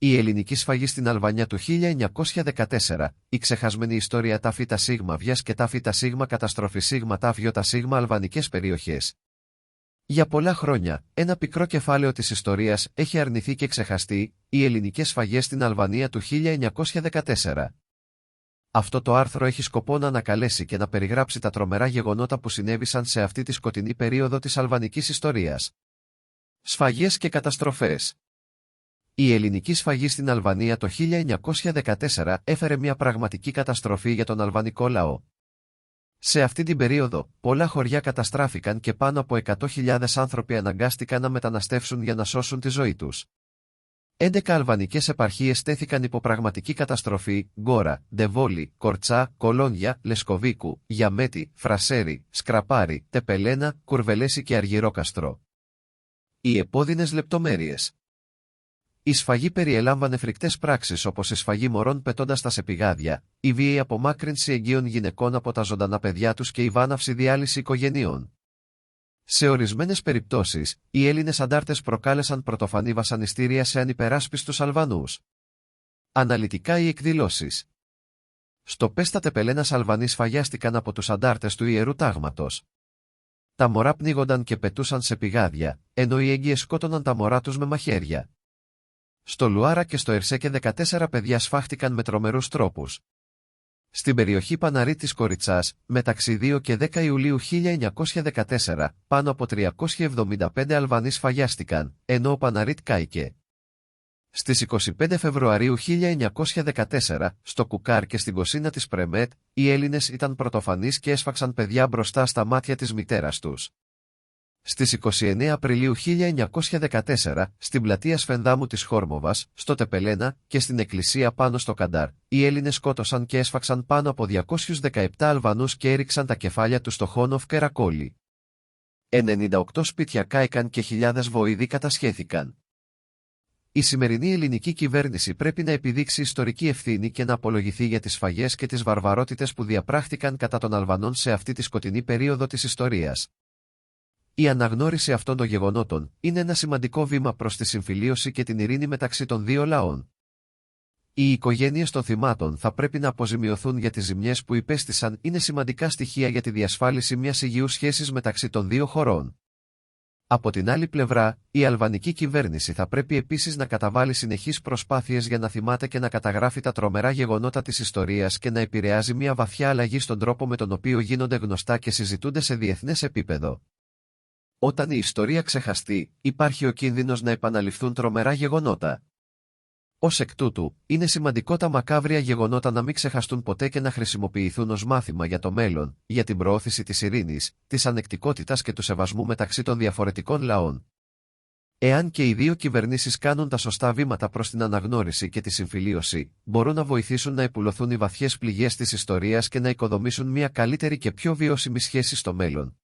Η ελληνική σφαγή στην Αλβανία του 1914, η ξεχασμένη ιστορία ΤΑΦ Βιας και ΤΑΦ καταστροφή ΤΑΦ αλβανικές περιοχές. Για πολλά χρόνια, ένα πικρό κεφάλαιο της ιστορίας έχει αρνηθεί και ξεχαστεί, οι ελληνικές σφαγές στην Αλβανία του 1914. Αυτό το άρθρο έχει σκοπό να ανακαλέσει και να περιγράψει τα τρομερά γεγονότα που συνέβησαν σε αυτή τη σκοτεινή περίοδο της αλβανικής ιστορίας. Σφαγές και καταστροφές. Η ελληνική σφαγή στην Αλβανία το 1914 έφερε μια πραγματική καταστροφή για τον αλβανικό λαό. Σε αυτή την περίοδο, πολλά χωριά καταστράφηκαν και πάνω από 100.000 άνθρωποι αναγκάστηκαν να μεταναστεύσουν για να σώσουν τη ζωή τους. 11 αλβανικές επαρχίες τέθηκαν υπό πραγματική καταστροφή: Γκόρα, Ντεβόλη, Κορτσά, Κολόνια, Λεσκοβίκου, Γιαμέτη, Φρασέρι, Σκραπάρι, Τεπελένα, Κουρβελέσι και Αργυρόκαστρο. Οι επώδυνες λεπτομέρειες. Η σφαγή περιέλαμβανε φρικτές πράξεις όπως η σφαγή μωρών πετώντας τα σε πηγάδια, η βίαιη απομάκρυνση εγγύων γυναικών από τα ζωντανά παιδιά τους και η βάναυση διάλυση οικογενειών. Σε ορισμένες περιπτώσεις, οι Έλληνες αντάρτες προκάλεσαν πρωτοφανή βασανιστήρια σε ανυπεράσπιστους Αλβανούς. Αναλυτικά οι εκδηλώσεις. Στο Πέστα Τεπελένας Αλβανοί σφαγιάστηκαν από τους αντάρτες του Ιερού Τάγματος. Τα μωρά πνίγονταν και πετούσαν σε πηγάδια, ενώ οι έγκυες σκότωναν τα μωρά τους με μαχαίρια. Στο Λουάρα και στο Ερσέκε 14 παιδιά σφάχτηκαν με τρομερούς τρόπους. Στην περιοχή Παναρή της Κοριτσάς, μεταξύ 2 και 10 Ιουλίου 1914, πάνω από 375 Αλβανοί σφαγιάστηκαν, ενώ ο Παναρίτ κάηκε. Στις 25 Φεβρουαρίου 1914, στο Κουκάρ και στην Κοσίνα της Πρεμέτ, οι Έλληνες ήταν πρωτοφανείς και έσφαξαν παιδιά μπροστά στα μάτια της μητέρας τους. Στις 29 Απριλίου 1914, στην πλατεία Σφενδάμου της Χόρμοβας, στο Τεπελένα και στην εκκλησία πάνω στο Καντάρ, οι Έλληνες σκότωσαν και έσφαξαν πάνω από 217 Αλβανούς και έριξαν τα κεφάλια τους στο Χόνοφ και Ρακόλι. 98 σπίτια κάηκαν και χιλιάδες βοηδοί κατασχέθηκαν. Η σημερινή ελληνική κυβέρνηση πρέπει να επιδείξει ιστορική ευθύνη και να απολογηθεί για τις σφαγές και τις βαρβαρότητες που διαπράχθηκαν κατά των Αλβανών σε αυτή τη σκοτεινή περίοδο της ιστορίας. Η αναγνώριση αυτών των γεγονότων είναι ένα σημαντικό βήμα προς τη συμφιλίωση και την ειρήνη μεταξύ των δύο λαών. Οι οικογένειες των θυμάτων θα πρέπει να αποζημιωθούν για τις ζημιές που υπέστησαν, είναι σημαντικά στοιχεία για τη διασφάλιση μιας υγιούς σχέσης μεταξύ των δύο χωρών. Από την άλλη πλευρά, η αλβανική κυβέρνηση θα πρέπει επίσης να καταβάλει συνεχείς προσπάθειες για να θυμάται και να καταγράφει τα τρομερά γεγονότα της ιστορίας και να επηρεάζει μια βαθιά αλλαγή στον τρόπο με τον οποίο γίνονται γνωστά και συζητούνται σε διεθνές επίπεδο. Όταν η ιστορία ξεχαστεί, υπάρχει ο κίνδυνος να επαναληφθούν τρομερά γεγονότα. Ως εκ τούτου, είναι σημαντικό τα μακάβρια γεγονότα να μην ξεχαστούν ποτέ και να χρησιμοποιηθούν ως μάθημα για το μέλλον, για την προώθηση της ειρήνης, της ανεκτικότητας και του σεβασμού μεταξύ των διαφορετικών λαών. Εάν και οι δύο κυβερνήσεις κάνουν τα σωστά βήματα προς την αναγνώριση και τη συμφιλίωση, μπορούν να βοηθήσουν να επουλωθούν οι βαθιές πληγές της ιστορίας και να οικοδομήσουν μια καλύτερη και πιο βιώσιμη σχέση στο μέλλον.